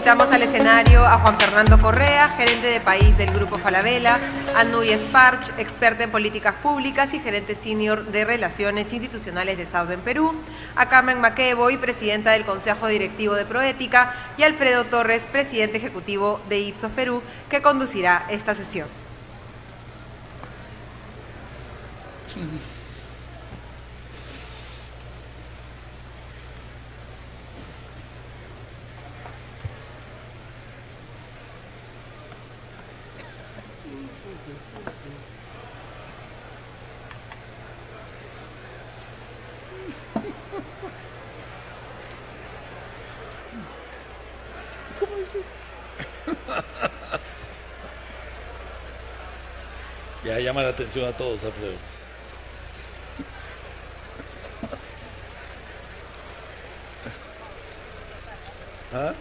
Invitamos al escenario a Juan Fernando Correa, gerente de país del Grupo Falabella, a Nuria Sparch, experta en políticas públicas y gerente senior de Relaciones Institucionales de Southern Perú, a Carmen McEvoy, presidenta del Consejo Directivo de Proética, y a Alfredo Torres, presidente ejecutivo de Ipsos Perú, que conducirá esta sesión. Ya llama la atención a todos, Alfredo. ¿Ah?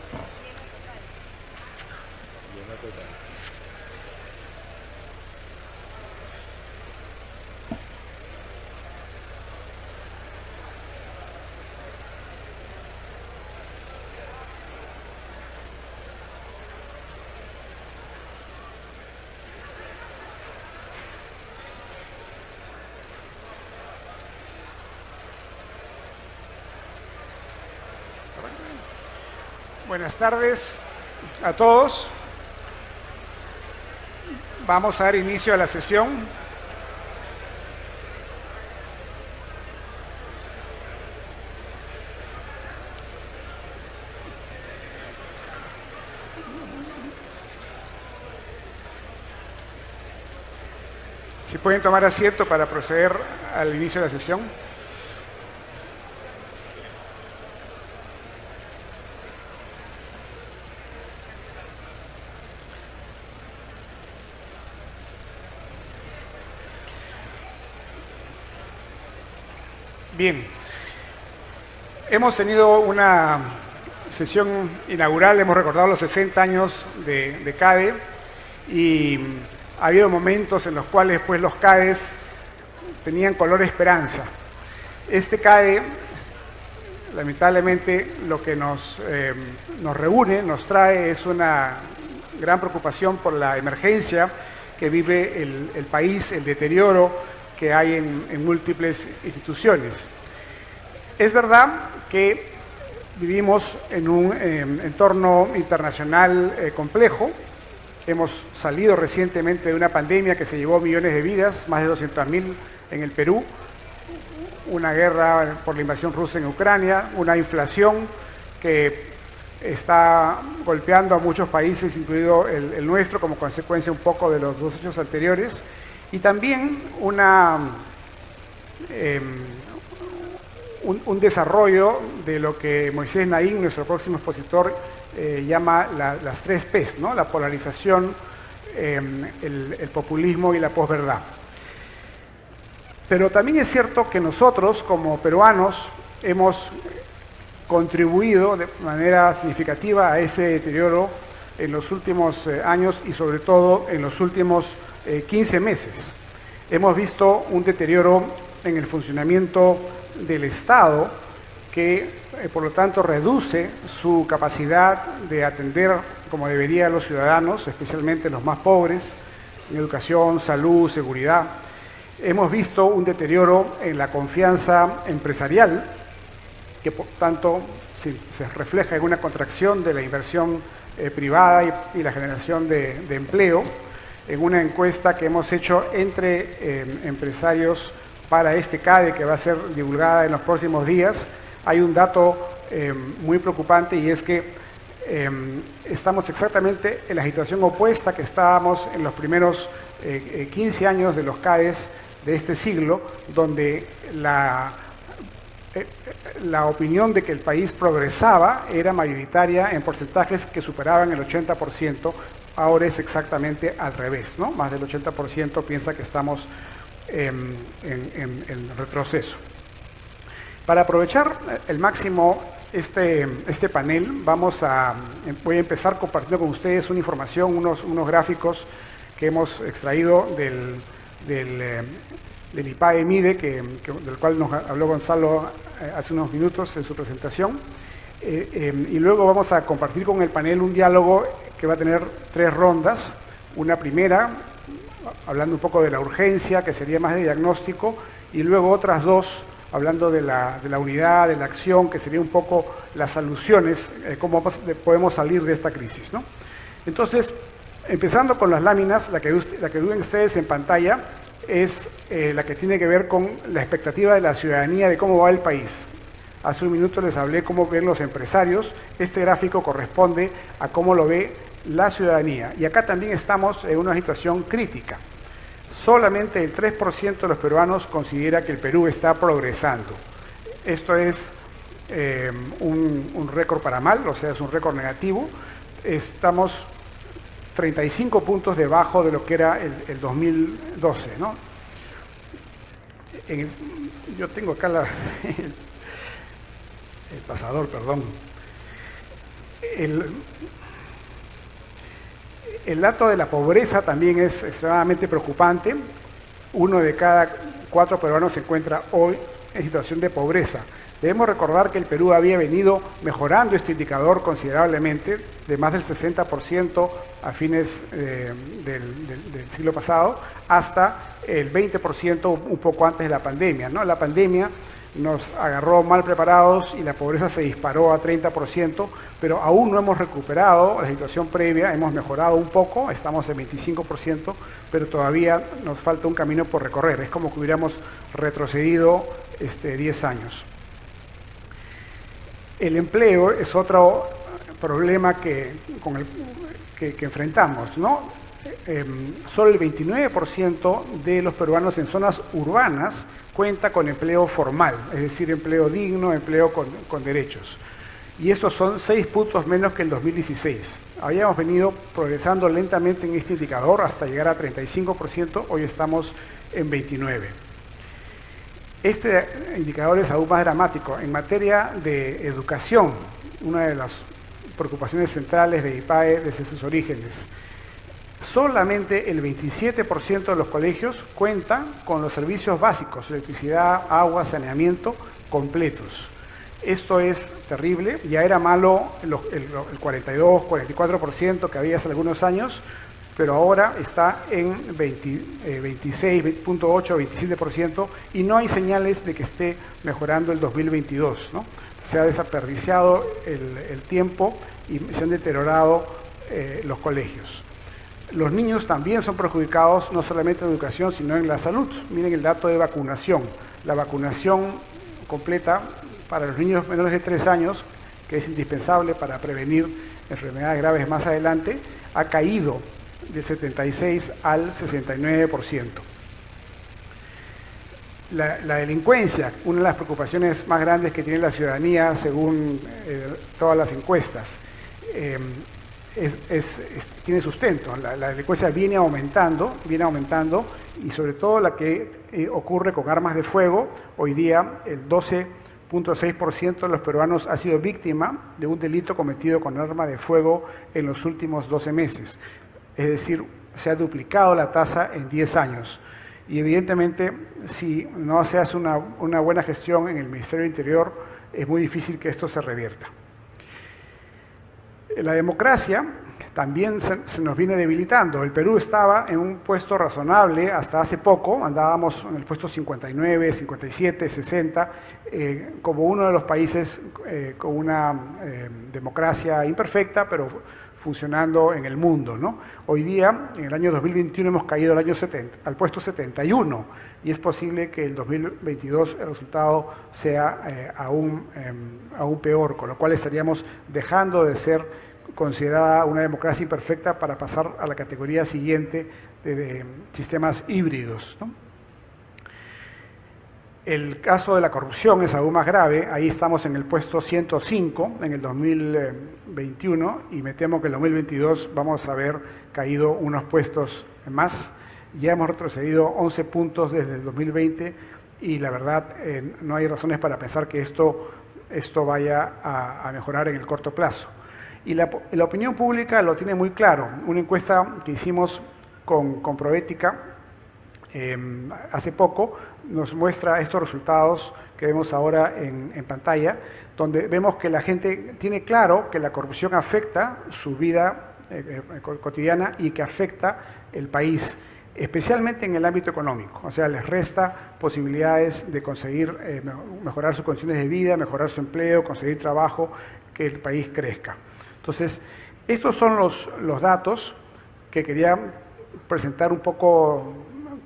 Buenas tardes a todos. Vamos a dar inicio a la sesión. Si pueden tomar asiento para proceder al inicio de la sesión. Bien, hemos tenido una sesión inaugural, hemos recordado los 60 años de CADE y ha habido momentos en los cuales pues, los CADEs tenían color esperanza. Este CADE, lamentablemente, lo que nos reúne, nos trae, es una gran preocupación por la emergencia que vive el país, el deterioro que hay en múltiples instituciones. Es verdad que vivimos en un entorno internacional complejo. Hemos salido recientemente de una pandemia que se llevó millones de vidas, más de 200.000 en el Perú, una guerra por la invasión rusa en Ucrania, una inflación que está golpeando a muchos países, incluido el nuestro, como consecuencia un poco de los dos hechos anteriores, y también un desarrollo de lo que Moisés Naín, nuestro próximo expositor, llama las tres P's, ¿no? La polarización, el populismo y la posverdad. Pero también es cierto que nosotros, como peruanos, hemos contribuido de manera significativa a ese deterioro en los últimos años y sobre todo en los últimos 15 meses. Hemos visto un deterioro en el funcionamiento del Estado que, por lo tanto, reduce su capacidad de atender como debería a los ciudadanos, especialmente los más pobres, en educación, salud, seguridad. Hemos visto un deterioro en la confianza empresarial, que por tanto se refleja en una contracción de la inversión privada y la generación de empleo. En una encuesta que hemos hecho entre empresarios para este CADE, que va a ser divulgada en los próximos días, hay un dato muy preocupante, y es que estamos exactamente en la situación opuesta que estábamos en los primeros 15 años de los CADEs de este siglo, donde la opinión de que el país progresaba era mayoritaria en porcentajes que superaban el 80%, ahora es exactamente al revés, ¿no? Más del 80% piensa que estamos en retroceso. Para aprovechar el máximo este panel, voy a empezar compartiendo con ustedes una información, unos gráficos que hemos extraído del IPAE-MIDE, del cual nos habló Gonzalo hace unos minutos en su presentación. Y luego vamos a compartir con el panel un diálogo que va a tener 3 rondas. Una primera, hablando un poco de la urgencia, que sería más de diagnóstico, y luego otras 2, hablando de la unidad, de la acción, que sería un poco las soluciones, cómo podemos salir de esta crisis, ¿no? Entonces, empezando con las láminas, la que ven ustedes en pantalla es la que tiene que ver con la expectativa de la ciudadanía de cómo va el país. Hace un minuto les hablé cómo ven los empresarios. Este gráfico corresponde a cómo lo ve la ciudadanía. Y acá también estamos en una situación crítica. Solamente el 3% de los peruanos considera que el Perú está progresando. Esto es un récord para mal, o sea, es un récord negativo. Estamos 35 puntos debajo de lo que era el 2012, ¿no? Yo tengo acá el pasador, perdón. El dato de la pobreza también es extremadamente preocupante. 1 de cada 4 peruanos se encuentra hoy en situación de pobreza. Debemos recordar que el Perú había venido mejorando este indicador considerablemente, de más del 60% a fines del siglo pasado, hasta el 20% un poco antes de la pandemia, ¿no? La pandemia nos agarró mal preparados y la pobreza se disparó a 30%, pero aún no hemos recuperado la situación previa, hemos mejorado un poco, estamos en 25%, pero todavía nos falta un camino por recorrer, es como que hubiéramos retrocedido 10 años. El empleo es otro problema que enfrentamos, ¿no? Solo el 29% de los peruanos en zonas urbanas cuenta con empleo formal, es decir, empleo digno, empleo con derechos. Y estos son 6 puntos menos que el 2016. Habíamos venido progresando lentamente en este indicador hasta llegar a 35%, hoy estamos en 29%. Este indicador es aún más dramático. En materia de educación, una de las preocupaciones centrales de IPAE desde sus orígenes, solamente el 27% de los colegios cuentan con los servicios básicos, electricidad, agua, saneamiento, completos. Esto es terrible, ya era malo el 42, 44% que había hace algunos años, pero ahora está en 26.8, 27% y no hay señales de que esté mejorando el 2022, ¿no? Se ha desperdiciado el tiempo y se han deteriorado los colegios. Los niños también son perjudicados, no solamente en educación, sino en la salud. Miren el dato de vacunación. La vacunación completa para los niños menores de 3 años, que es indispensable para prevenir enfermedades graves más adelante, ha caído del 76 al 69%. La delincuencia, una de las preocupaciones más grandes que tiene la ciudadanía según todas las encuestas, tiene sustento. La delincuencia viene aumentando y sobre todo la que ocurre con armas de fuego. Hoy día el 12.6% de los peruanos ha sido víctima de un delito cometido con arma de fuego en los últimos 12 meses. Es decir, se ha duplicado la tasa en 10 años. Y evidentemente, si no se hace una buena gestión en el Ministerio del Interior, es muy difícil que esto se revierta. La democracia también se nos viene debilitando. El Perú estaba en un puesto razonable hasta hace poco, andábamos en el puesto 59, 57, 60, como uno de los países con una democracia imperfecta, pero funcionando en el mundo, ¿no? Hoy día, en el año 2021, hemos caído al puesto 71 y es posible que el 2022 el resultado sea aún peor, con lo cual estaríamos dejando de ser considerada una democracia imperfecta para pasar a la categoría siguiente de sistemas híbridos, ¿no? El caso de la corrupción es aún más grave. Ahí estamos en el puesto 105 en el 2021 y me temo que en el 2022 vamos a haber caído unos puestos más. Ya hemos retrocedido 11 puntos desde el 2020 y la verdad no hay razones para pensar que esto vaya a mejorar en el corto plazo. Y la opinión pública lo tiene muy claro. Una encuesta que hicimos con Proética hace poco nos muestra estos resultados que vemos ahora en pantalla, donde vemos que la gente tiene claro que la corrupción afecta su vida cotidiana y que afecta el país, especialmente en el ámbito económico. O sea, les resta posibilidades de conseguir mejorar sus condiciones de vida, mejorar su empleo, conseguir trabajo, que el país crezca. Entonces, estos son los datos que quería presentar un poco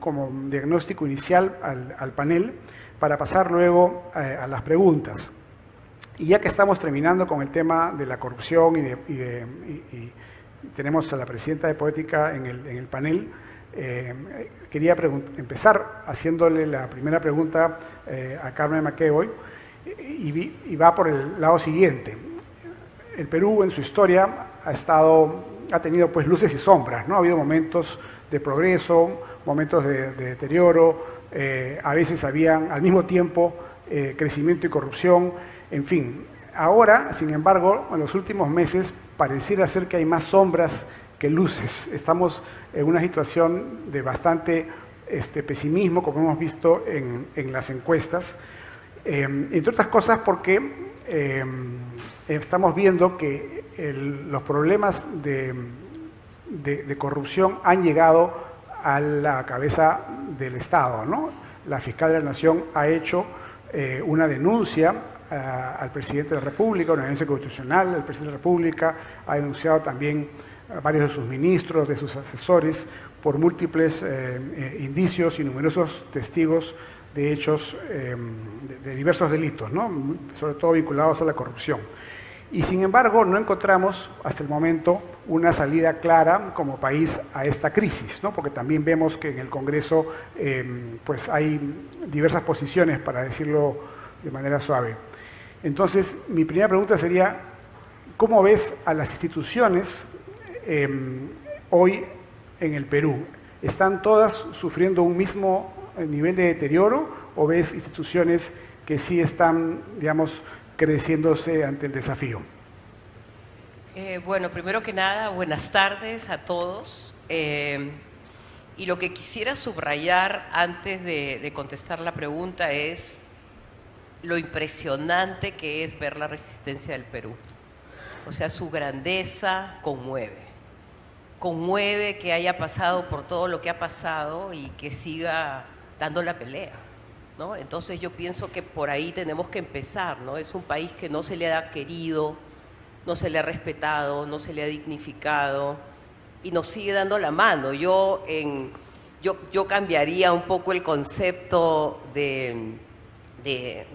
como diagnóstico inicial al panel, para pasar luego a las preguntas. Y ya que estamos terminando con el tema de la corrupción y tenemos a la presidenta de Poética en el panel, quería empezar haciéndole la primera pregunta a Carmen McEvoy, y va por el lado siguiente. El Perú en su historia ha tenido pues luces y sombras, ¿no? Ha habido momentos de progreso, momentos de deterioro, a veces habían al mismo tiempo crecimiento y corrupción, en fin. Ahora, sin embargo, en los últimos meses pareciera ser que hay más sombras que luces. Estamos en una situación de bastante pesimismo, como hemos visto en las encuestas, entre otras cosas porque estamos viendo que los problemas de corrupción han llegado a la cabeza del Estado, ¿no? La fiscal de la Nación ha hecho una denuncia al presidente de la República, una denuncia constitucional. El presidente de la República ha denunciado también a varios de sus ministros, de sus asesores, por múltiples indicios y numerosos testigos de hechos de diversos delitos, ¿no? Sobre todo vinculados a la corrupción. Y sin embargo no encontramos hasta el momento una salida clara como país a esta crisis, ¿no? Porque también vemos que en el Congreso pues hay diversas posiciones, para decirlo de manera suave. Entonces, mi primera pregunta sería, ¿cómo ves a las instituciones hoy en el Perú? ¿Están todas sufriendo un mismo nivel de deterioro o ves instituciones que sí están, digamos, creciéndose ante el desafío? Bueno, primero que nada, buenas tardes a todos. Y lo que quisiera subrayar antes de contestar la pregunta es lo impresionante que es ver la resistencia del Perú. O sea, su grandeza conmueve. Conmueve que haya pasado por todo lo que ha pasado y que siga dando la pelea, ¿no? Entonces yo pienso que por ahí tenemos que empezar, ¿no? Es un país que no se le ha querido, no se le ha respetado, no se le ha dignificado y nos sigue dando la mano. Yo cambiaría un poco el concepto de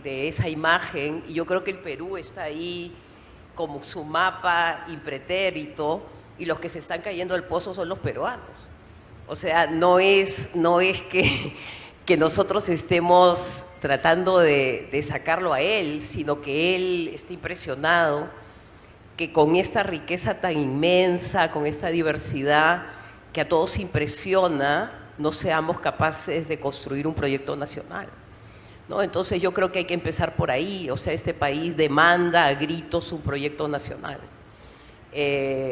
esa imagen, y yo creo que el Perú está ahí como su mapa impretérito, y los que se están cayendo al pozo son los peruanos. O sea, no es que nosotros estemos tratando de sacarlo a él, sino que él está impresionado que con esta riqueza tan inmensa, con esta diversidad que a todos impresiona, no seamos capaces de construir un proyecto nacional, ¿no? Entonces yo creo que hay que empezar por ahí. O sea, este país demanda a gritos un proyecto nacional.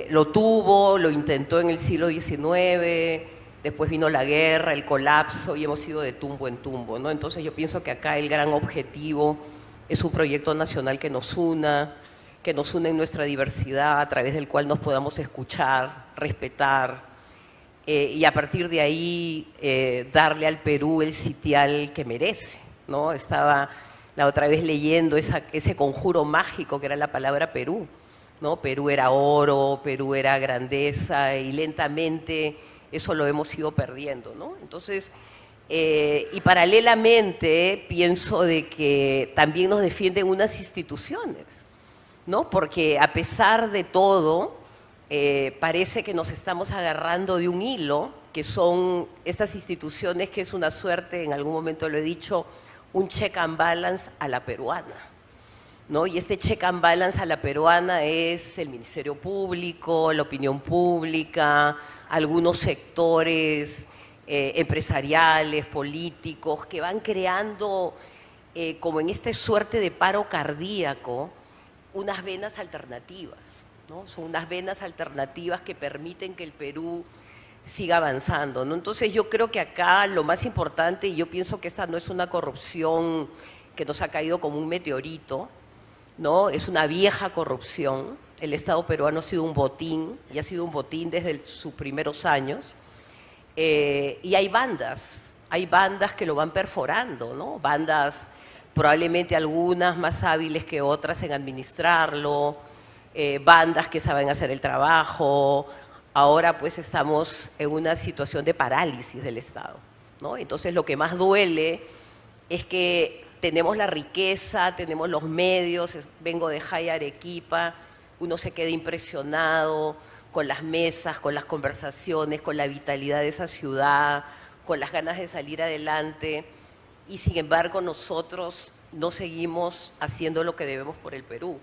Lo tuvo, lo intentó en el siglo XIX, después vino la guerra, el colapso, y hemos ido de tumbo en tumbo, ¿no? Entonces yo pienso que acá el gran objetivo es un proyecto nacional que nos una en nuestra diversidad, a través del cual nos podamos escuchar, respetar, y a partir de ahí darle al Perú el sitial que merece, ¿no? Estaba la otra vez leyendo ese conjuro mágico que era la palabra Perú, ¿no? Perú era oro, Perú era grandeza, y lentamente eso lo hemos ido perdiendo, ¿no? Entonces, y paralelamente pienso de que también nos defienden unas instituciones, ¿no? Porque a pesar de todo, parece que nos estamos agarrando de un hilo, que son estas instituciones, que es una suerte, en algún momento lo he dicho, un check and balance a la peruana, ¿no? Y este check and balance a la peruana es el Ministerio Público, la opinión pública, algunos sectores empresariales, políticos, que van creando, como en esta suerte de paro cardíaco, unas venas alternativas, ¿no? Son unas venas alternativas que permiten que el Perú siga avanzando, ¿no? Entonces yo creo que acá lo más importante, y yo pienso que esta no es una corrupción que nos ha caído como un meteorito, ¿no? Es una vieja corrupción. El Estado peruano ha sido un botín, y ha sido un botín desde sus primeros años. Y hay bandas que lo van perforando, ¿no? Bandas, probablemente algunas más hábiles que otras en administrarlo, bandas que saben hacer el trabajo. Ahora pues estamos en una situación de parálisis del Estado, ¿no? Entonces lo que más duele es que tenemos la riqueza, tenemos los medios, vengo de Jaya, Arequipa, uno se queda impresionado con las mesas, con las conversaciones, con la vitalidad de esa ciudad, con las ganas de salir adelante, y sin embargo nosotros no seguimos haciendo lo que debemos por el Perú.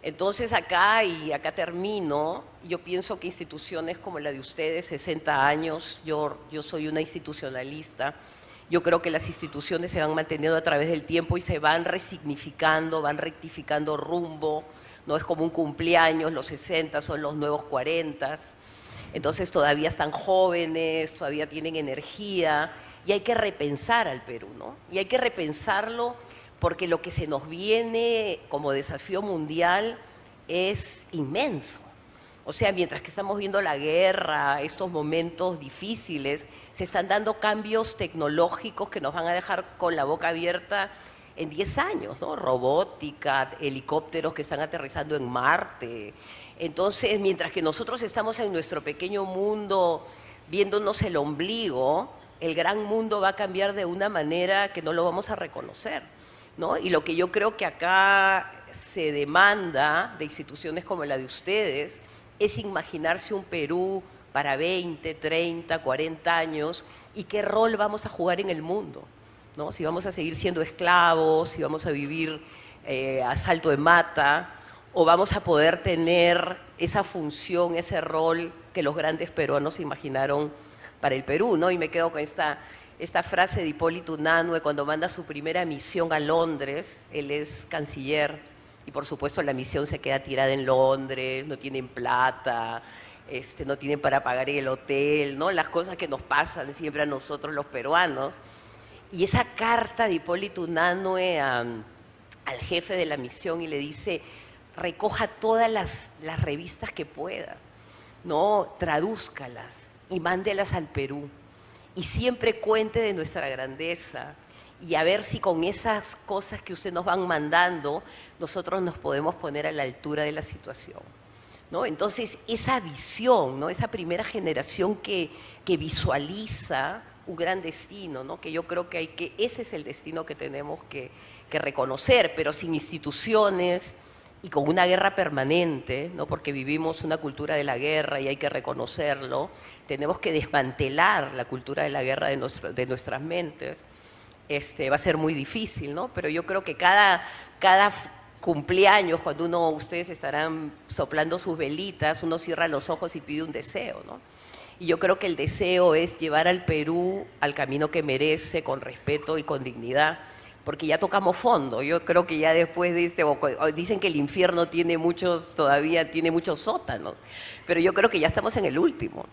Entonces acá, y acá termino, yo pienso que instituciones como la de ustedes, 60 años, yo soy una institucionalista, yo creo que las instituciones se van manteniendo a través del tiempo y se van resignificando, van rectificando rumbo, no es como un cumpleaños, los 60 son los nuevos 40, entonces todavía están jóvenes, todavía tienen energía, y hay que repensar al Perú, ¿no? Y hay que repensarlo porque lo que se nos viene como desafío mundial es inmenso. O sea, mientras que estamos viendo la guerra, estos momentos difíciles, se están dando cambios tecnológicos que nos van a dejar con la boca abierta en 10 años, ¿no? Robótica, helicópteros que están aterrizando en Marte. Entonces, mientras que nosotros estamos en nuestro pequeño mundo viéndonos el ombligo, el gran mundo va a cambiar de una manera que no lo vamos a reconocer, ¿no? Y lo que yo creo que acá se demanda de instituciones como la de ustedes es imaginarse un Perú para 20, 30, 40 años y qué rol vamos a jugar en el mundo, ¿no? Si vamos a seguir siendo esclavos, si vamos a vivir a salto de mata, o vamos a poder tener esa función, ese rol que los grandes peruanos imaginaron para el Perú, ¿no? Y me quedo con esta frase de Hipólito Unanue cuando manda su primera misión a Londres. Él es canciller y por supuesto la misión se queda tirada en Londres, no tienen plata, no tienen para pagar el hotel, ¿no? Las cosas que nos pasan siempre a nosotros los peruanos. Y esa carta de Hipólito Unanue al jefe de la misión y le dice: recoja todas las revistas que pueda, ¿no? Tradúzcalas y mándelas al Perú. Y siempre cuente de nuestra grandeza y a ver si con esas cosas que usted nos van mandando, nosotros nos podemos poner a la altura de la situación, ¿no? Entonces, esa visión, ¿no? Esa primera generación que visualiza un gran destino, ¿no? Que yo creo que ese es el destino que tenemos que reconocer, pero sin instituciones y con una guerra permanente, ¿no? Porque vivimos una cultura de la guerra y hay que reconocerlo. Tenemos que desmantelar la cultura de la guerra de nuestras mentes. Va a ser muy difícil, ¿no? Pero yo creo que cada cumpleaños, cuando ustedes estarán soplando sus velitas, uno cierra los ojos y pide un deseo, ¿no? Y yo creo que el deseo es llevar al Perú al camino que merece, con respeto y con dignidad, porque ya tocamos fondo. Yo creo que ya después de dicen que el infierno todavía tiene muchos sótanos, pero yo creo que ya estamos en el último.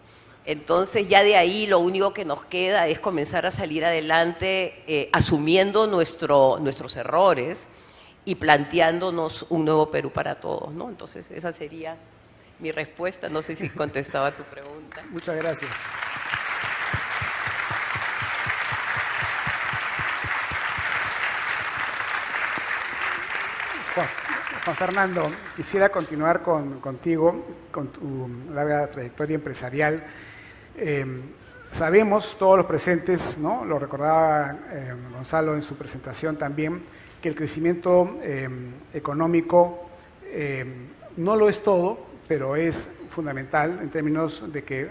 Entonces ya de ahí lo único que nos queda es comenzar a salir adelante asumiendo nuestros errores y planteándonos un nuevo Perú para todos, ¿no? Entonces esa sería mi respuesta. No sé si contestaba tu pregunta. Muchas gracias. Juan Fernando, quisiera continuar contigo, con tu larga trayectoria empresarial. Sabemos, todos los presentes, ¿no? Lo recordaba Gonzalo en su presentación también, que el crecimiento económico no lo es todo, pero es fundamental en términos de que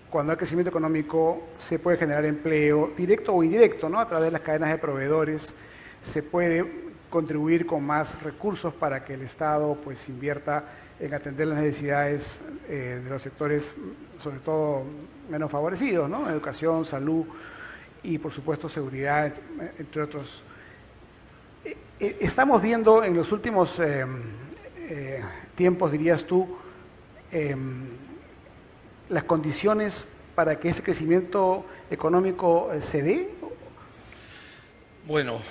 cuando hay crecimiento económico se puede generar empleo directo o indirecto, ¿no? A través de las cadenas de proveedores se puede contribuir con más recursos para que el Estado pues invierta en atender las necesidades de los sectores, sobre todo menos favorecidos, ¿no? Educación, salud y por supuesto seguridad, entre otros. Estamos viendo en los últimos tiempos, dirías tú, las condiciones para que ese crecimiento económico se dé? Bueno,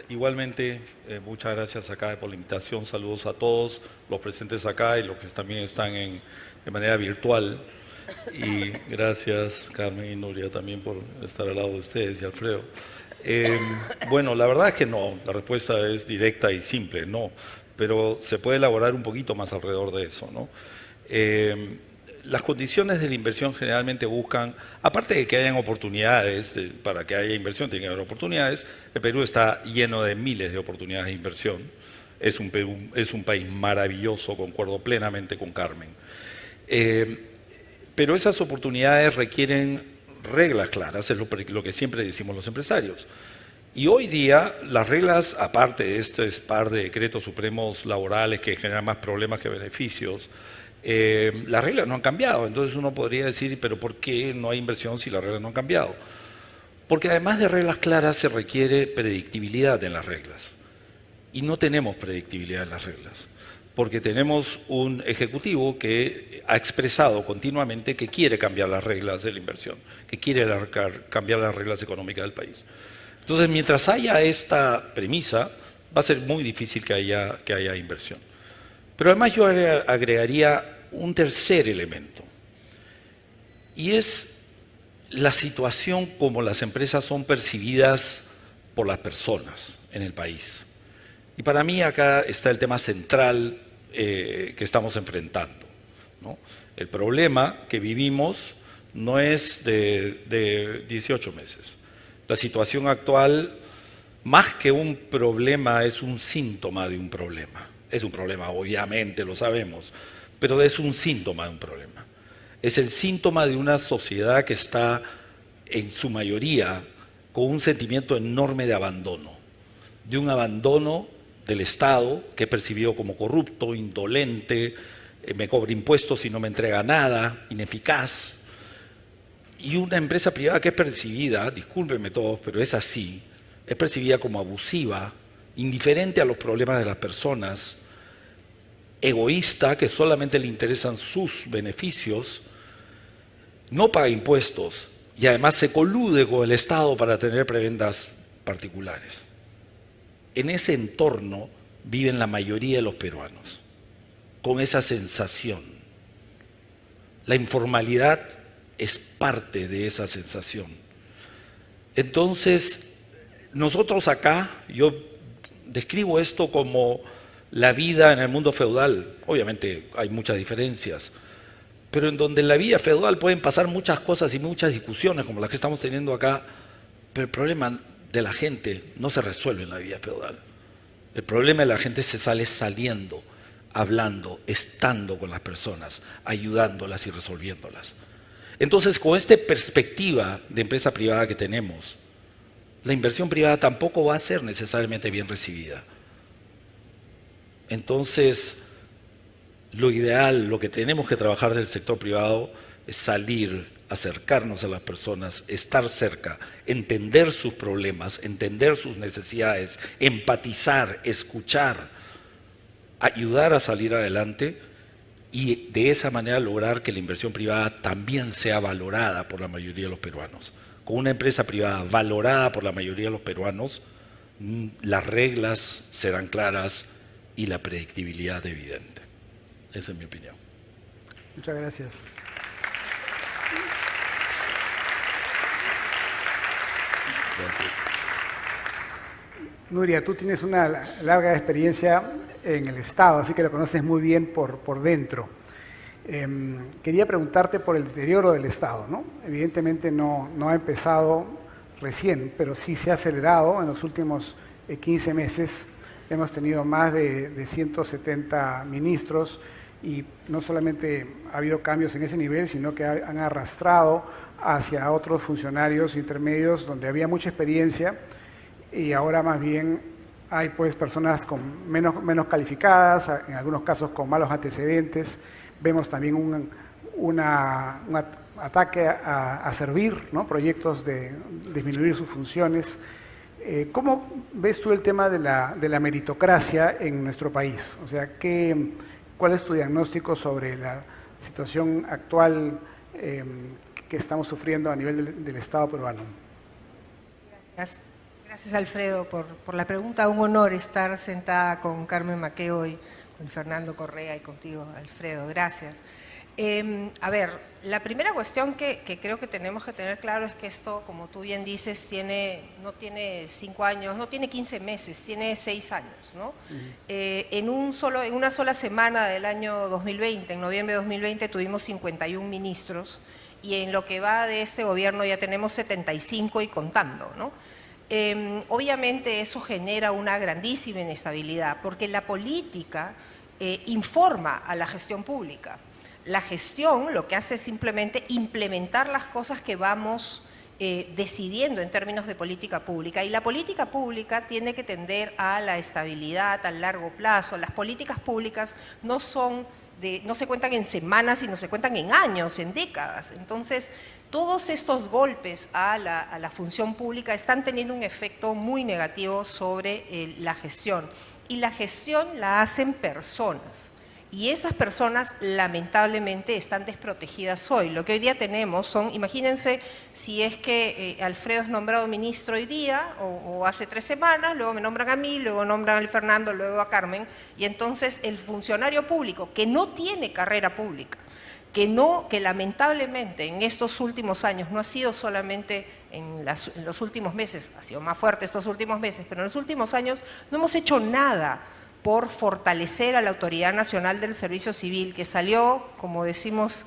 igualmente, muchas gracias acá por la invitación. Saludos a todos los presentes acá y los que también están de manera virtual. Y gracias, Carmen y Nuria, también por estar al lado de ustedes y Alfredo. Bueno, la verdad es que no. La respuesta es directa y simple, no. Pero se puede elaborar un poquito más alrededor de eso, ¿no? Las condiciones de la inversión generalmente buscan, aparte de que hayan oportunidades, para que haya inversión tiene que haber oportunidades. El Perú está lleno de miles de oportunidades de inversión. Es un país maravilloso, concuerdo plenamente con Carmen. Pero esas oportunidades requieren reglas claras, es lo que siempre decimos los empresarios. Y hoy día las reglas, aparte de este par de decretos supremos laborales que generan más problemas que beneficios, las reglas no han cambiado. Entonces uno podría decir, pero ¿por qué no hay inversión si las reglas no han cambiado? Porque además de reglas claras se requiere predictibilidad en las reglas. Y no tenemos predictibilidad en las reglas, porque tenemos un ejecutivo que ha expresado continuamente que quiere cambiar las reglas de la inversión, que quiere cambiar las reglas económicas del país. Entonces, mientras haya esta premisa, va a ser muy difícil que haya inversión. Pero además yo agregaría un tercer elemento, y es la situación como las empresas son percibidas por las personas en el país. Y para mí acá está el tema central que estamos enfrentando, ¿no? El problema que vivimos no es de 18 meses. La situación actual, más que un problema, es un síntoma de un problema. Es un problema, obviamente, lo sabemos, pero es un síntoma de un problema. Es el síntoma de una sociedad que está, en su mayoría, con un sentimiento enorme de abandono. De un abandono del Estado, que es percibido como corrupto, indolente, me cobra impuestos y no me entrega nada, ineficaz. Y una empresa privada que es percibida, discúlpenme todos, pero es así, es percibida como abusiva, indiferente a los problemas de las personas, egoísta, que solamente le interesan sus beneficios, no paga impuestos y además se colude con el Estado para tener prebendas particulares. En ese entorno viven la mayoría de los peruanos, con esa sensación. La informalidad es parte de esa sensación. Entonces, nosotros acá, yo describo esto como la vida en el mundo feudal. Obviamente hay muchas diferencias, pero en donde en la vida feudal pueden pasar muchas cosas y muchas discusiones como las que estamos teniendo acá, pero el problema de la gente no se resuelve en la vida feudal. El problema de la gente se sale saliendo, hablando, estando con las personas, ayudándolas y resolviéndolas. Entonces, con esta perspectiva de empresa privada que tenemos, la inversión privada tampoco va a ser necesariamente bien recibida. Entonces, lo ideal, lo que tenemos que trabajar del sector privado es salir, acercarnos a las personas, estar cerca, entender sus problemas, entender sus necesidades, empatizar, escuchar, ayudar a salir adelante y de esa manera lograr que la inversión privada también sea valorada por la mayoría de los peruanos. Con una empresa privada valorada por la mayoría de los peruanos, las reglas serán claras y la predictibilidad evidente. Esa es mi opinión. Muchas gracias. Gracias. Nuria, tú tienes una larga experiencia en el Estado, así que lo conoces muy bien por dentro. Quería preguntarte por el deterioro del Estado, ¿no? Evidentemente no ha empezado recién, pero sí se ha acelerado en los últimos 15 meses. Hemos tenido más de 170 ministros y no solamente ha habido cambios en ese nivel, sino que han arrastrado hacia otros funcionarios intermedios donde había mucha experiencia y ahora más bien hay pues personas con menos calificadas, en algunos casos con malos antecedentes. Vemos también un ataque a servir, ¿no? Proyectos de disminuir sus funciones. ¿Cómo ves tú el tema de la meritocracia en nuestro país? O sea, ¿cuál es tu diagnóstico sobre la situación actual que estamos sufriendo a nivel del Estado peruano. Gracias Alfredo por la pregunta. Un honor estar sentada con Carmen Maqueo y con Fernando Correa y contigo, Alfredo. Gracias. A ver, la primera cuestión que creo que tenemos que tener claro es que esto, como tú bien dices, no tiene 5 años, no tiene 15 meses, tiene 6 años, ¿no? En una sola semana del año 2020, en noviembre de 2020, tuvimos 51 ministros y en lo que va de este gobierno ya tenemos 75 y contando, ¿no? Obviamente eso genera una grandísima inestabilidad porque la política informa a la gestión pública. La gestión lo que hace es simplemente implementar las cosas que vamos decidiendo en términos de política pública. Y la política pública tiene que tender a la estabilidad a largo plazo. Las políticas públicas no se cuentan en semanas, sino se cuentan en años, en décadas. Entonces, todos estos golpes a la función pública están teniendo un efecto muy negativo sobre la gestión. Y la gestión la hacen personas. Y esas personas lamentablemente están desprotegidas hoy. Lo que hoy día tenemos son, imagínense si es que Alfredo es nombrado ministro hoy día o hace 3 semanas, luego me nombran a mí, luego nombran a Fernando, luego a Carmen, y entonces el funcionario público que no tiene carrera pública, que lamentablemente en estos últimos años, no ha sido solamente en los últimos meses, ha sido más fuerte estos últimos meses, pero en los últimos años no hemos hecho nada por fortalecer a la Autoridad Nacional del Servicio Civil, que salió, como decimos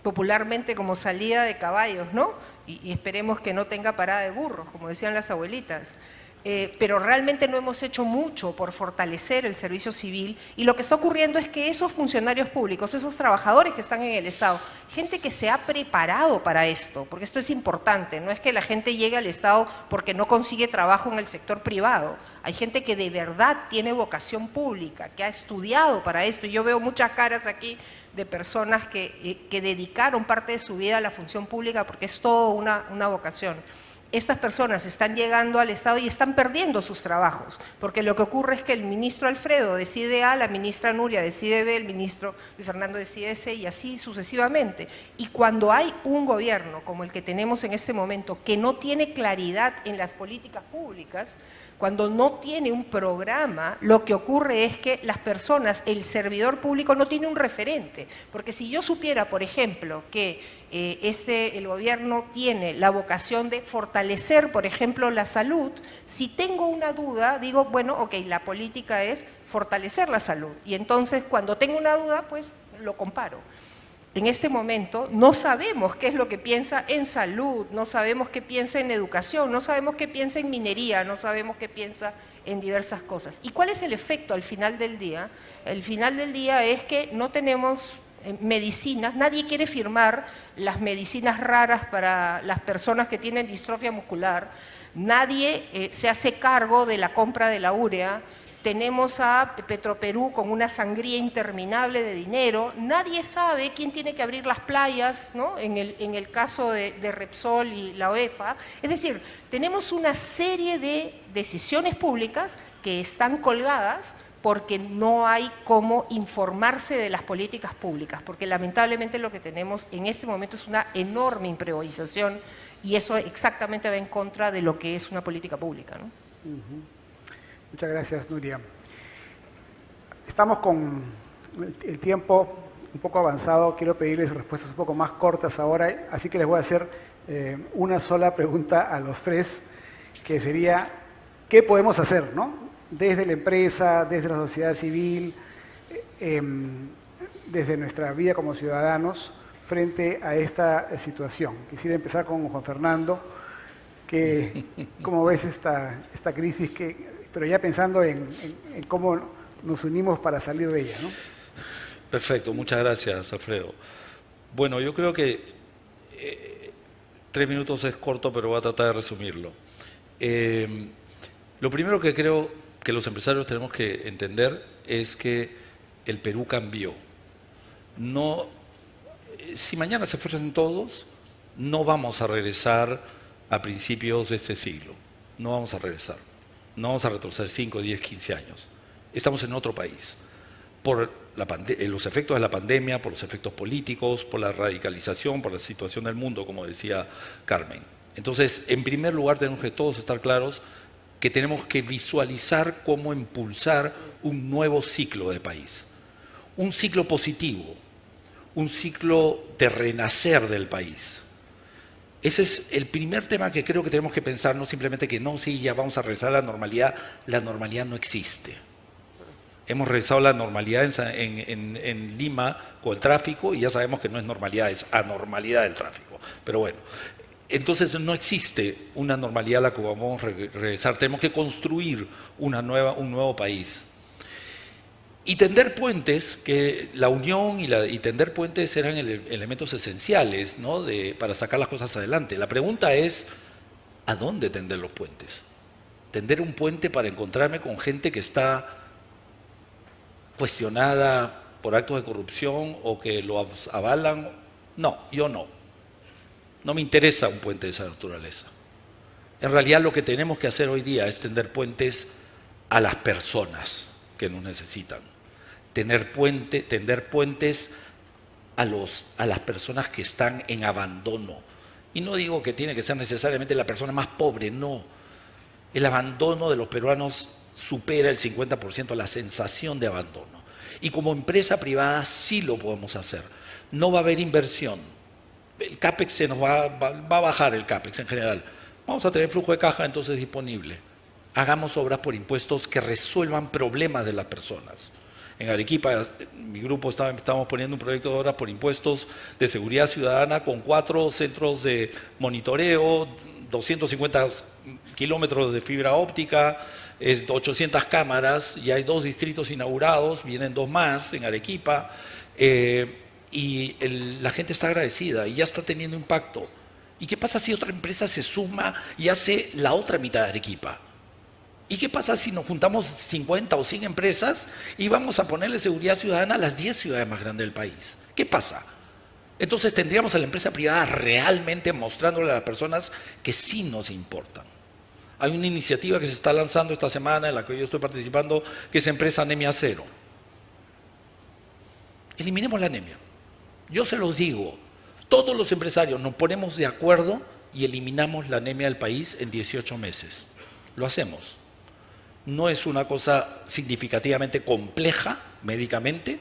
popularmente, como salida de caballos, ¿no? Y esperemos que no tenga parada de burros, como decían las abuelitas. Pero realmente no hemos hecho mucho por fortalecer el servicio civil y lo que está ocurriendo es que esos funcionarios públicos, esos trabajadores que están en el Estado, gente que se ha preparado para esto, porque esto es importante, no es que la gente llegue al Estado porque no consigue trabajo en el sector privado, hay gente que de verdad tiene vocación pública, que ha estudiado para esto, y yo veo muchas caras aquí de personas que dedicaron parte de su vida a la función pública porque es toda una vocación. Estas personas están llegando al Estado y están perdiendo sus trabajos, porque lo que ocurre es que el ministro Alfredo decide A, la ministra Nuria decide B, el ministro Luis Fernando decide C y así sucesivamente. Y cuando hay un gobierno como el que tenemos en este momento que no tiene claridad en las políticas públicas, cuando no tiene un programa, lo que ocurre es que las personas, el servidor público no tiene un referente, porque si yo supiera, por ejemplo, que el gobierno tiene la vocación de fortalecer, por ejemplo, la salud, si tengo una duda, digo, bueno, ok, la política es fortalecer la salud, y entonces cuando tengo una duda, pues lo comparo. En este momento no sabemos qué es lo que piensa en salud, no sabemos qué piensa en educación, no sabemos qué piensa en minería, no sabemos qué piensa en diversas cosas. ¿Y cuál es el efecto al final del día? El final del día es que no tenemos medicinas, nadie quiere firmar las medicinas raras para las personas que tienen distrofia muscular, nadie se hace cargo de la compra de la urea. Tenemos a Petroperú con una sangría interminable de dinero, nadie sabe quién tiene que abrir las playas, ¿no? En el caso de Repsol y la UEFA. Es decir, tenemos una serie de decisiones públicas que están colgadas porque no hay cómo informarse de las políticas públicas, porque lamentablemente lo que tenemos en este momento es una enorme improvisización y eso exactamente va en contra de lo que es una política pública, ¿no? Muchas gracias, Nuria. Estamos con el tiempo un poco avanzado, quiero pedirles respuestas un poco más cortas ahora, así que les voy a hacer una sola pregunta a los tres, que sería, ¿qué podemos hacer, ¿no? Desde la empresa, desde la sociedad civil, desde nuestra vida como ciudadanos, frente a esta situación. Quisiera empezar con Juan Fernando, que ¿cómo ves esta crisis pero ya pensando en cómo nos unimos para salir de ella, ¿no? Perfecto, muchas gracias, Alfredo. Bueno, yo creo que 3 minutos es corto, pero voy a tratar de resumirlo. Lo primero que creo que los empresarios tenemos que entender es que el Perú cambió. No, si mañana se fueran todos, no vamos a regresar a principios de este siglo. No vamos a regresar. No vamos a retroceder 5, 10, 15 años. Estamos en otro país. por los efectos de la pandemia, por los efectos políticos, por la radicalización, por la situación del mundo, como decía Carmen. Entonces, en primer lugar, tenemos que todos estar claros que tenemos que visualizar cómo impulsar un nuevo ciclo de país. Un ciclo positivo, un ciclo de renacer del país. Ese es el primer tema que creo que tenemos que pensar, no simplemente que no, sí, ya vamos a regresar a la normalidad no existe. Hemos regresado a la normalidad en Lima con el tráfico y ya sabemos que no es normalidad, es anormalidad del tráfico. Pero bueno, entonces no existe una normalidad a la que vamos a regresar, tenemos que construir un nuevo país. Y tender puentes, que la unión y tender puentes eran elementos esenciales, ¿no? Para sacar las cosas adelante. La pregunta es, ¿a dónde tender los puentes? Tender un puente para encontrarme con gente que está cuestionada por actos de corrupción o que lo avalan. No, yo no. No me interesa un puente de esa naturaleza. En realidad lo que tenemos que hacer hoy día es tender puentes a las personas que nos necesitan. Tender puentes a las personas que están en abandono. Y no digo que tiene que ser necesariamente la persona más pobre, no. El abandono de los peruanos supera el 50% la sensación de abandono. Y como empresa privada sí lo podemos hacer. No va a haber inversión. El CAPEX se nos va a bajar el CAPEX en general. Vamos a tener flujo de caja entonces disponible. Hagamos obras por impuestos que resuelvan problemas de las personas. En Arequipa, mi grupo estamos poniendo un proyecto de obras por impuestos de seguridad ciudadana con 4 centros de monitoreo, 250 kilómetros de fibra óptica, 800 cámaras, y hay 2 distritos inaugurados, vienen 2 más en Arequipa, y la gente está agradecida y ya está teniendo impacto. ¿Y qué pasa si otra empresa se suma y hace la otra mitad de Arequipa? ¿Y qué pasa si nos juntamos 50 o 100 empresas y vamos a ponerle seguridad ciudadana a las 10 ciudades más grandes del país? ¿Qué pasa? Entonces tendríamos a la empresa privada realmente mostrándole a las personas que sí nos importan. Hay una iniciativa que se está lanzando esta semana en la que yo estoy participando, que es Empresa Anemia Cero. Eliminemos la anemia. Yo se los digo, todos los empresarios nos ponemos de acuerdo y eliminamos la anemia del país en 18 meses. Lo hacemos. No es una cosa significativamente compleja médicamente,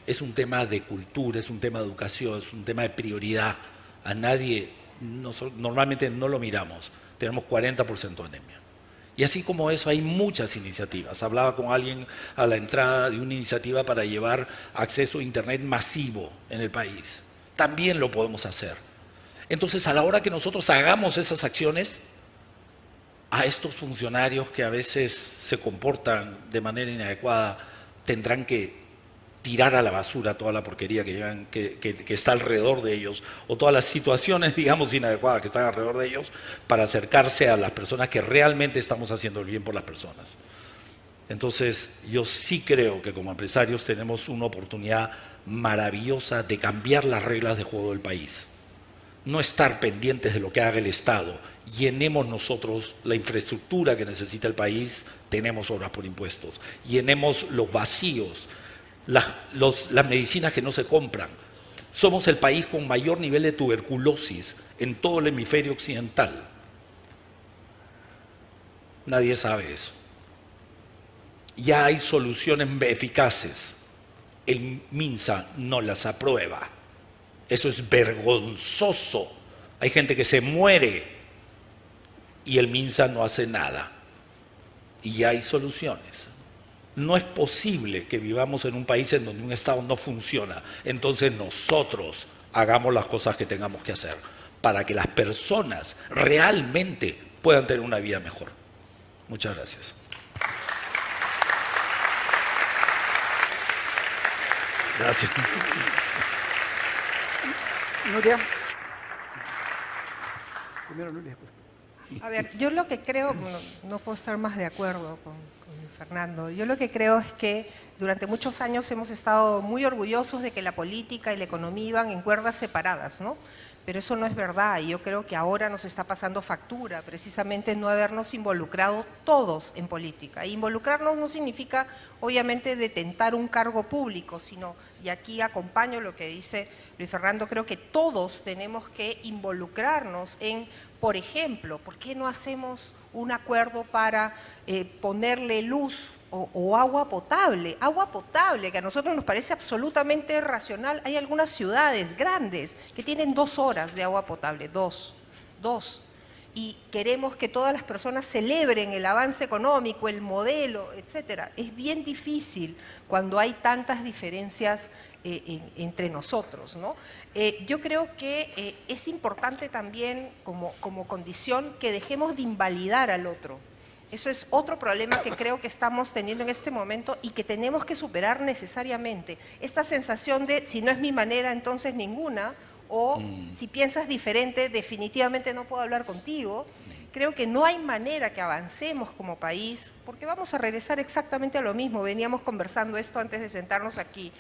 es un tema de cultura, es un tema de educación, es un tema de prioridad. A nadie, normalmente no lo miramos, tenemos 40% de anemia. Y así como eso hay muchas iniciativas. Hablaba con alguien a la entrada de una iniciativa para llevar acceso a internet masivo en el país. También lo podemos hacer. Entonces, a la hora que nosotros hagamos esas acciones, a estos funcionarios que a veces se comportan de manera inadecuada, tendrán que tirar a la basura toda la porquería que está alrededor de ellos, o todas las situaciones, digamos, inadecuadas que están alrededor de ellos, para acercarse a las personas que realmente estamos haciendo el bien por las personas. Entonces, yo sí creo que como empresarios tenemos una oportunidad maravillosa de cambiar las reglas de juego del país. No estar pendientes de lo que haga el Estado. Llenemos nosotros la infraestructura que necesita el país, tenemos obras por impuestos. Llenemos los vacíos, las medicinas que no se compran. Somos el país con mayor nivel de tuberculosis en todo el hemisferio occidental. Nadie sabe eso. Ya hay soluciones eficaces. El MINSA no las aprueba. Eso es vergonzoso. Hay gente que se muere y el MINSA no hace nada. Y ya hay soluciones. No es posible que vivamos en un país en donde un Estado no funciona. Entonces nosotros hagamos las cosas que tengamos que hacer para que las personas realmente puedan tener una vida mejor. Muchas gracias. Gracias. Nuria. Primero Nuria, después. A ver, yo lo que creo, no puedo estar más de acuerdo con Fernando, yo lo que creo es que durante muchos años hemos estado muy orgullosos de que la política y la economía iban en cuerdas separadas, ¿no? pero eso no es verdad, y yo creo que ahora nos está pasando factura, precisamente no habernos involucrado todos en política. E involucrarnos no significa, obviamente, detentar un cargo público, sino, y aquí acompaño lo que dice Luis Fernando, creo que todos tenemos que involucrarnos en, por ejemplo, ¿por qué no hacemos un acuerdo para ponerle luz o agua potable? Agua potable, que a nosotros nos parece absolutamente racional. Hay algunas ciudades grandes que tienen 2 horas de agua potable, dos. Y queremos que todas las personas celebren el avance económico, el modelo, etcétera. Es bien difícil cuando hay tantas diferencias entre nosotros, ¿no? Yo creo que es importante también como condición que dejemos de invalidar al otro. Eso es otro problema que creo que estamos teniendo en este momento y que tenemos que superar necesariamente. Esta sensación de si no es mi manera, entonces ninguna, o si piensas diferente, definitivamente no puedo hablar contigo. Creo que no hay manera que avancemos como país, porque vamos a regresar exactamente a lo mismo. Veníamos conversando esto antes de sentarnos aquí,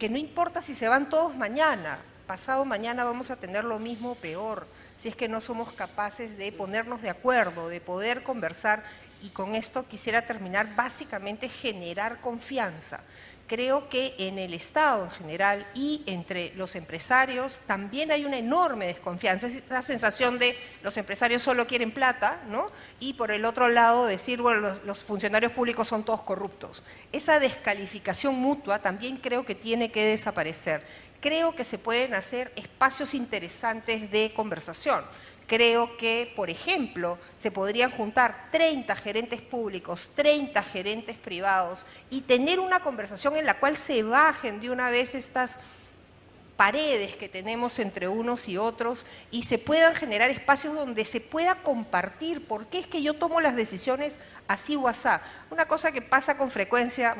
que no importa si se van todos mañana, pasado mañana vamos a tener lo mismo o peor, si es que no somos capaces de ponernos de acuerdo, de poder conversar. Y con esto quisiera terminar, básicamente generar confianza. Creo que en el Estado en general y entre los empresarios también hay una enorme desconfianza, es esta sensación de los empresarios solo quieren plata, ¿no? Y por el otro lado decir, bueno, los funcionarios públicos son todos corruptos. Esa descalificación mutua también creo que tiene que desaparecer. Creo que se pueden hacer espacios interesantes de conversación. Creo que, por ejemplo, se podrían juntar 30 gerentes públicos, 30 gerentes privados y tener una conversación en la cual se bajen de una vez estas paredes que tenemos entre unos y otros y se puedan generar espacios donde se pueda compartir por qué es que yo tomo las decisiones así o asá. Una cosa que pasa con frecuencia,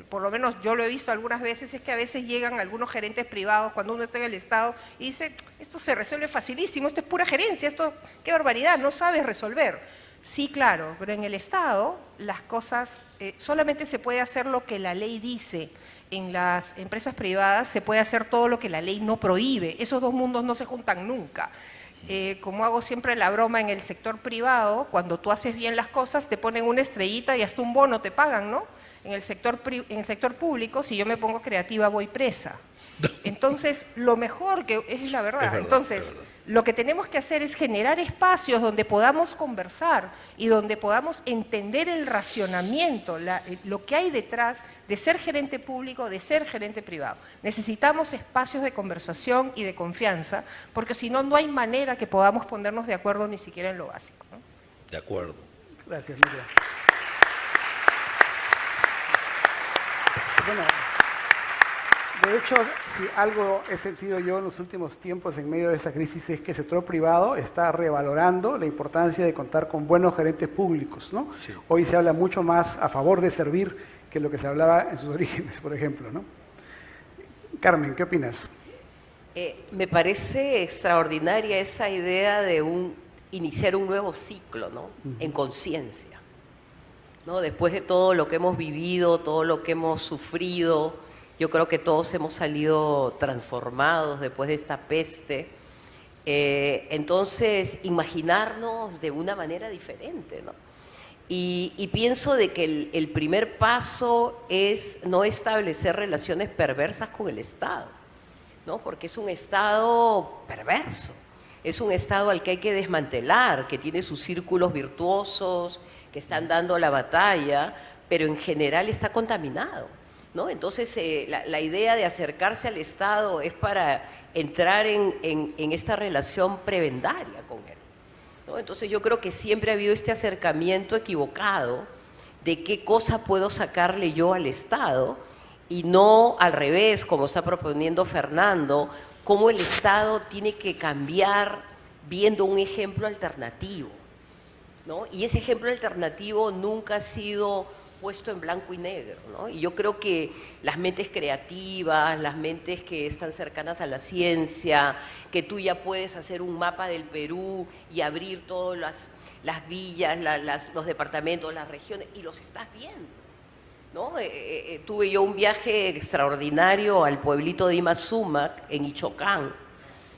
por lo menos yo lo he visto algunas veces, es que a veces llegan algunos gerentes privados cuando uno está en el Estado y dice, esto se resuelve facilísimo, esto es pura gerencia, esto, qué barbaridad, no sabes resolver. Sí, claro, pero en el Estado las cosas, solamente se puede hacer lo que la ley dice. En las empresas privadas se puede hacer todo lo que la ley no prohíbe. Esos dos mundos no se juntan nunca. Como hago siempre la broma en el sector privado, cuando tú haces bien las cosas te ponen una estrellita y hasta un bono te pagan, ¿no? En el sector público, si yo me pongo creativa, voy presa. Entonces, lo mejor que es la verdad. Entonces, lo que tenemos que hacer es generar espacios donde podamos conversar y donde podamos entender el racionamiento, lo que hay detrás de ser gerente público, de ser gerente privado. Necesitamos espacios de conversación y de confianza, porque si no, no hay manera que podamos ponernos de acuerdo ni siquiera en lo básico, ¿no? De acuerdo. Gracias, Miriam. Bueno, de hecho, si algo he sentido yo en los últimos tiempos en medio de esta crisis es que el sector privado está revalorando la importancia de contar con buenos gerentes públicos, ¿no? Sí. Hoy se habla mucho más a favor de servir que lo que se hablaba en sus orígenes, por ejemplo, ¿no? Carmen, ¿qué opinas? Me parece extraordinaria esa idea de iniciar un nuevo ciclo, ¿no? En conciencia, ¿no? Después de todo lo que hemos vivido, todo lo que hemos sufrido, yo creo que todos hemos salido transformados después de esta peste. Entonces, imaginarnos de una manera diferente, ¿no? Y pienso de que el primer paso es no establecer relaciones perversas con el Estado, ¿no? Porque es un Estado perverso, es un Estado al que hay que desmantelar, que tiene sus círculos virtuosos, que están dando la batalla, pero en general está contaminado, ¿no? Entonces, la idea de acercarse al Estado es para entrar en esta relación prebendaria con él, ¿no? Entonces, yo creo que siempre ha habido este acercamiento equivocado de qué cosa puedo sacarle yo al Estado y no al revés, como está proponiendo Fernando, cómo el Estado tiene que cambiar viendo un ejemplo alternativo, ¿no? Y ese ejemplo alternativo nunca ha sido puesto en blanco y negro, ¿no? Y yo creo que las mentes creativas, las mentes que están cercanas a la ciencia, que tú ya puedes hacer un mapa del Perú y abrir todas las villas, los departamentos, las regiones, y los estás viendo, ¿no? Tuve yo un viaje extraordinario al pueblito de Imazúmac, en Ichocán,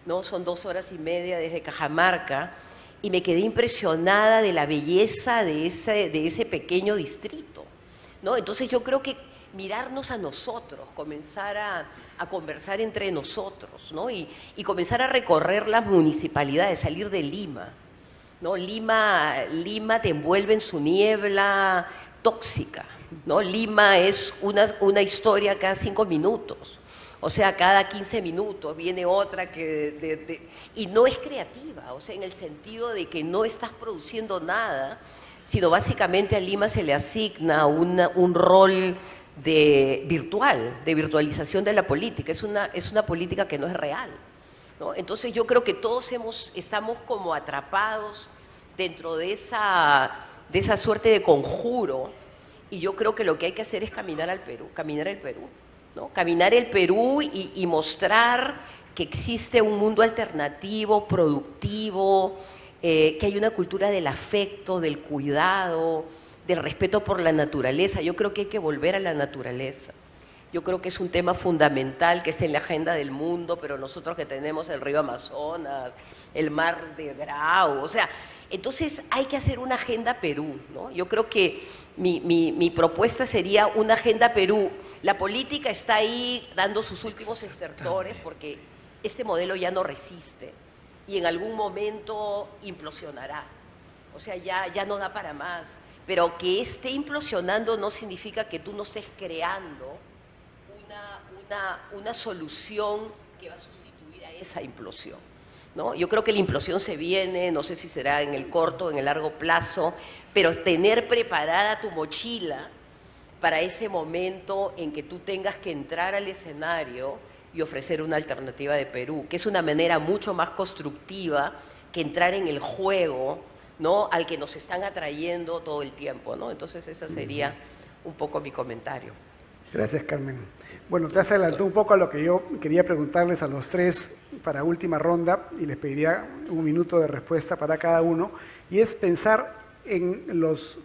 ¿no? Son 2 horas y media desde Cajamarca, y me quedé impresionada de la belleza de ese pequeño distrito, ¿no? Entonces yo creo que mirarnos a nosotros, comenzar a conversar entre nosotros, ¿no? Y comenzar a recorrer las municipalidades, salir de Lima, ¿no? Lima te envuelve en su niebla tóxica, ¿no? Lima es una historia cada 5 minutos. O sea, cada 15 minutos viene otra y no es creativa, o sea, en el sentido de que no estás produciendo nada, sino básicamente a Lima se le asigna un rol de virtualización de la política. Es una política que no es real, ¿no? Entonces yo creo que todos estamos como atrapados dentro de esa suerte de conjuro, y yo creo que lo que hay que hacer es caminar el Perú, ¿no? Caminar el Perú y mostrar que existe un mundo alternativo, productivo, que hay una cultura del afecto, del cuidado, del respeto por la naturaleza. Yo creo que hay que volver a la naturaleza. Yo creo que es un tema fundamental que está en la agenda del mundo, pero nosotros que tenemos el río Amazonas, el mar de Grau, o sea, entonces hay que hacer una agenda Perú, ¿no? Yo creo que mi propuesta sería una agenda Perú. La política está ahí dando sus últimos estertores porque este modelo ya no resiste y en algún momento implosionará. O sea, ya no da para más. Pero que esté implosionando no significa que tú no estés creando una solución que va a sustituir a esa implosión, ¿no? Yo creo que la implosión se viene, no sé si será en el corto o en el largo plazo, pero tener preparada tu mochila para ese momento en que tú tengas que entrar al escenario y ofrecer una alternativa de Perú, que es una manera mucho más constructiva que entrar en el juego, ¿no?, al que nos están atrayendo todo el tiempo, ¿no? Entonces ese sería un poco mi comentario. Gracias, Carmen. Bueno, te has adelantado un poco a lo que yo quería preguntarles a los tres para última ronda y les pediría 1 minuto de respuesta para cada uno, y es pensar en los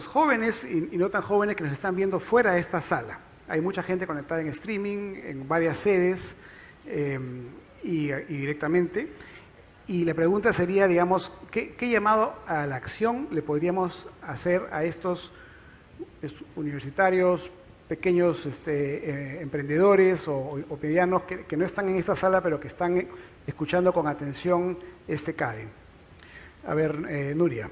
jóvenes y no tan jóvenes que nos están viendo fuera de esta sala. Hay mucha gente conectada en streaming, en varias sedes y directamente. Y la pregunta sería, digamos, ¿qué llamado a la acción le podríamos hacer a estos universitarios, pequeños emprendedores o medianos que no están en esta sala, pero que están escuchando con atención este CADE? A ver, Nuria.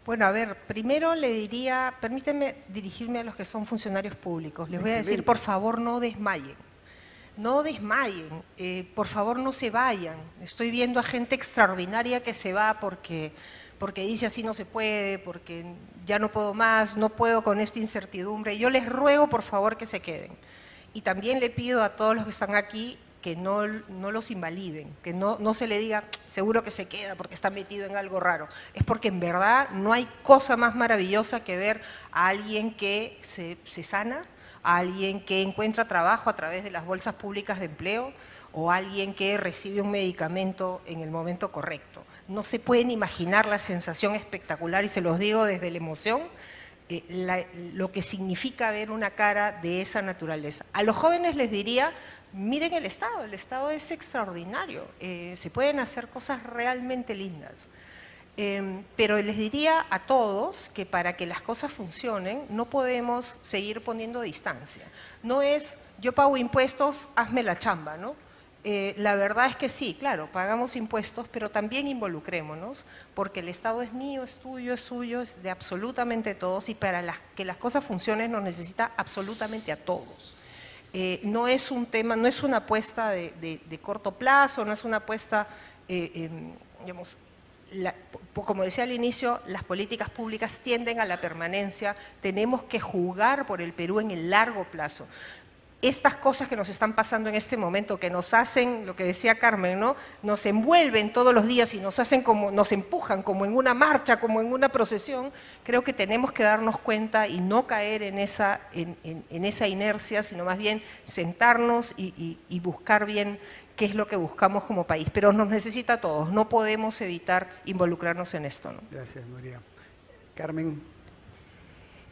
Bueno, a ver, primero le diría, permíteme dirigirme a los que son funcionarios públicos. Les voy a decir, por favor, no desmayen. No desmayen, por favor no se vayan. Estoy viendo a gente extraordinaria que se va porque dice así no se puede, porque ya no puedo más, no puedo con esta incertidumbre. Yo les ruego por favor que se queden. Y también le pido a todos los que están aquí que no los invaliden, que no se le diga seguro que se queda porque está metido en algo raro. Es porque en verdad no hay cosa más maravillosa que ver a alguien que se sana, a alguien que encuentra trabajo a través de las bolsas públicas de empleo o alguien que recibe un medicamento en el momento correcto. No se pueden imaginar la sensación espectacular, y se los digo desde la emoción, lo que significa ver una cara de esa naturaleza. A los jóvenes les diría, miren el Estado es extraordinario, se pueden hacer cosas realmente lindas. Pero les diría a todos que para que las cosas funcionen no podemos seguir poniendo distancia. No es, yo pago impuestos, hazme la chamba, ¿no? La verdad es que sí, claro, pagamos impuestos, pero también involucrémonos, porque el Estado es mío, es tuyo, es suyo, es de absolutamente todos, y para que las cosas funcionen nos necesita absolutamente a todos. No es un tema, no es una apuesta de corto plazo, no es una apuesta, digamos, como decía al inicio, las políticas públicas tienden a la permanencia, tenemos que jugar por el Perú en el largo plazo. Estas cosas que nos están pasando en este momento, que nos hacen, lo que decía Carmen, ¿no?, nos envuelven todos los días y nos hacen como, nos empujan como en una marcha, como en una procesión, creo que tenemos que darnos cuenta y no caer en esa inercia, sino más bien sentarnos y buscar bien qué es lo que buscamos como país. Pero nos necesita a todos, no podemos evitar involucrarnos en esto, ¿no? Gracias, Nuria. Carmen.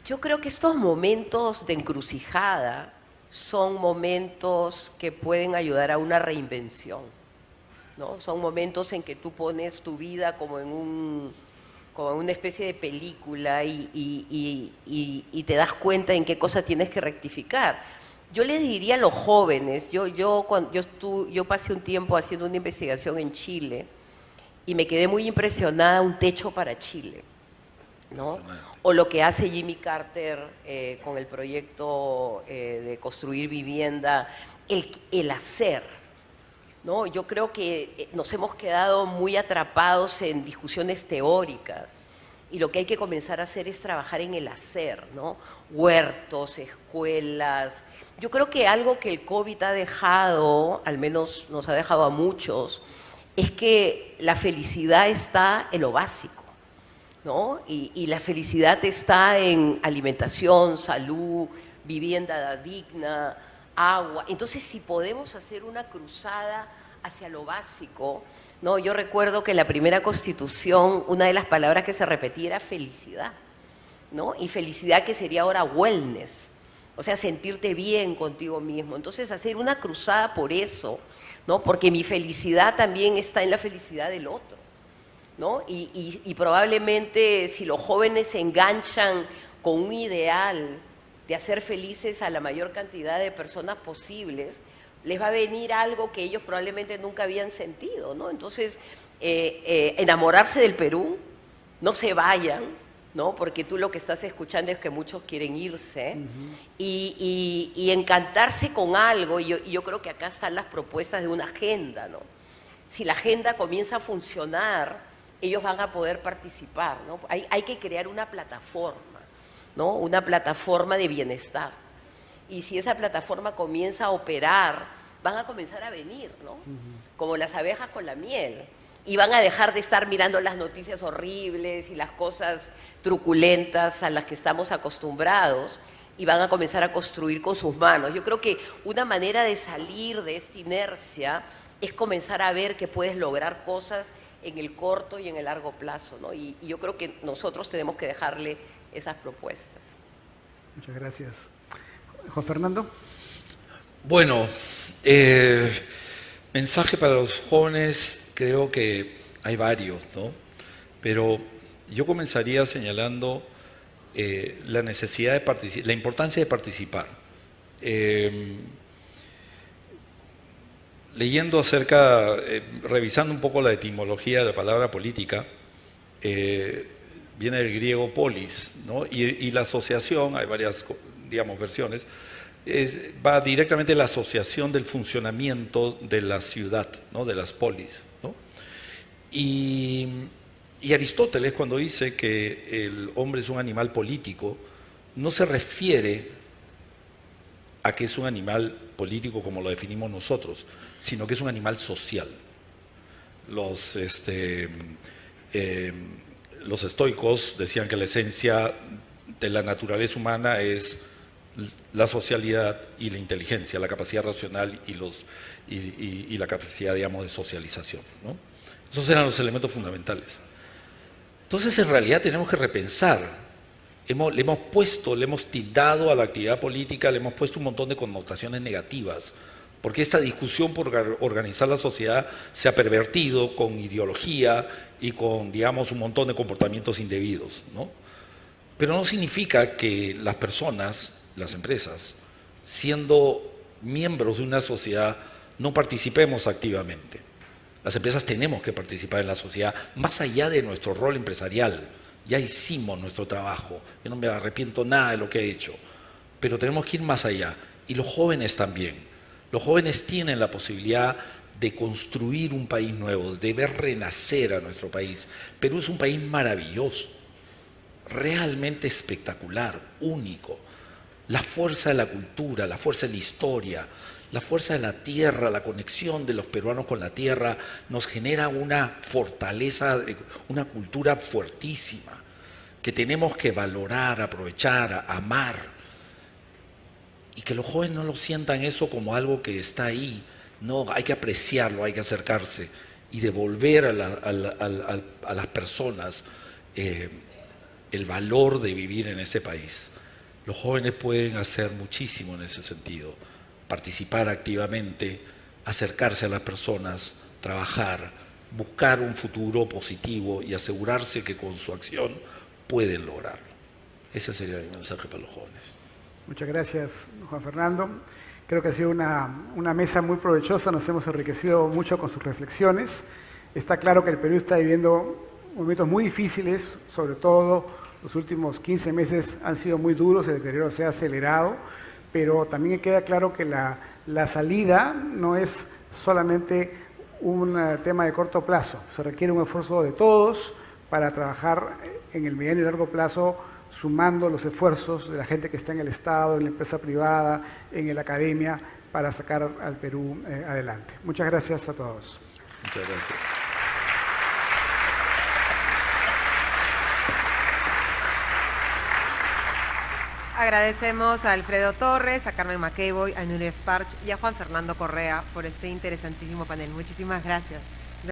Yo creo que estos momentos de encrucijada son momentos que pueden ayudar a una reinvención, ¿no? Son momentos en que tú pones tu vida como en una especie de película y te das cuenta en qué cosa tienes que rectificar. Yo les diría a los jóvenes, yo pasé un tiempo haciendo una investigación en Chile y me quedé muy impresionada, Un techo para Chile, ¿no? O lo que hace Jimmy Carter con el proyecto de construir vivienda, el hacer, ¿no? Yo creo que nos hemos quedado muy atrapados en discusiones teóricas y lo que hay que comenzar a hacer es trabajar en el hacer, ¿no? Huertos, escuelas. Yo creo que algo que el COVID ha dejado, al menos nos ha dejado a muchos, es que la felicidad está en lo básico, ¿no? Y la felicidad está en alimentación, salud, vivienda digna, agua. Entonces, si podemos hacer una cruzada hacia lo básico, ¿no? Yo recuerdo que en la primera Constitución una de las palabras que se repetía era felicidad, ¿no? Y felicidad que sería ahora wellness, o sea, sentirte bien contigo mismo. Entonces, hacer una cruzada por eso, ¿no? Porque mi felicidad también está en la felicidad del otro, ¿no? Y probablemente si los jóvenes se enganchan con un ideal de hacer felices a la mayor cantidad de personas posibles, les va a venir algo que ellos probablemente nunca habían sentido, ¿no? Entonces, enamorarse del Perú, no se vayan, ¿no? Porque tú lo que estás escuchando es que muchos quieren irse, y encantarse con algo, y yo creo que acá están las propuestas de una agenda, ¿no? Si la agenda comienza a funcionar, ellos van a poder participar, ¿no? Hay que crear una plataforma, ¿no? Una plataforma de bienestar. Y si esa plataforma comienza a operar, van a comenzar a venir, ¿no? Como las abejas con la miel. Y van a dejar de estar mirando las noticias horribles y las cosas truculentas a las que estamos acostumbrados, y van a comenzar a construir con sus manos. Yo creo que una manera de salir de esta inercia es comenzar a ver que puedes lograr cosas en el corto y en el largo plazo, ¿no? Y yo creo que nosotros tenemos que dejarle esas propuestas. Muchas gracias. Juan Fernando. Bueno, mensaje para los jóvenes, creo que hay varios, ¿no? Pero yo comenzaría señalando la necesidad de participar, la importancia de participar. Leyendo acerca, revisando un poco la etimología de la palabra política, viene del griego polis, ¿no? Y la asociación, hay varias, digamos, versiones, va directamente a la asociación del funcionamiento de la ciudad, ¿no? De las polis, ¿no? Y Aristóteles, cuando dice que el hombre es un animal político, no se refiere a que es un animal político como lo definimos nosotros, sino que es un animal social. Los estoicos decían que la esencia de la naturaleza humana es la socialidad y la inteligencia, la capacidad racional y la capacidad, digamos, de socialización, ¿no? Esos eran los elementos fundamentales. Entonces, en realidad tenemos que repensar. Le hemos tildado a la actividad política, le hemos puesto un montón de connotaciones negativas, porque esta discusión por organizar la sociedad se ha pervertido con ideología y con, digamos, un montón de comportamientos indebidos, ¿no? Pero no significa que las personas, las empresas, siendo miembros de una sociedad, no participemos activamente. Las empresas tenemos que participar en la sociedad, más allá de nuestro rol empresarial. Ya hicimos nuestro trabajo, yo no me arrepiento nada de lo que he hecho, pero tenemos que ir más allá. Y los jóvenes también. Los jóvenes tienen la posibilidad de construir un país nuevo, de ver renacer a nuestro país. Perú es un país maravilloso, realmente espectacular, único. La fuerza de la cultura, la fuerza de la historia, la fuerza de la tierra, la conexión de los peruanos con la tierra nos genera una fortaleza, una cultura fuertísima que tenemos que valorar, aprovechar, amar. Y que los jóvenes no lo sientan eso como algo que está ahí. No, hay que apreciarlo, hay que acercarse y devolver a las personas el valor de vivir en este país. Los jóvenes pueden hacer muchísimo en ese sentido, participar activamente, acercarse a las personas, trabajar, buscar un futuro positivo y asegurarse que con su acción pueden lograrlo. Ese sería mi mensaje para los jóvenes. Muchas gracias, Juan Fernando. Creo que ha sido una mesa muy provechosa, nos hemos enriquecido mucho con sus reflexiones. Está claro que el Perú está viviendo momentos muy difíciles, sobre todo los últimos 15 meses han sido muy duros, el deterioro se ha acelerado, pero también queda claro que la salida no es solamente un tema de corto plazo, se requiere un esfuerzo de todos para trabajar en el mediano y largo plazo, sumando los esfuerzos de la gente que está en el Estado, en la empresa privada, en la academia, para sacar al Perú adelante. Muchas gracias a todos. Muchas gracias. Agradecemos a Alfredo Torres, a Carmen McEvoy, a Núñez Parch y a Juan Fernando Correa por este interesantísimo panel. Muchísimas gracias.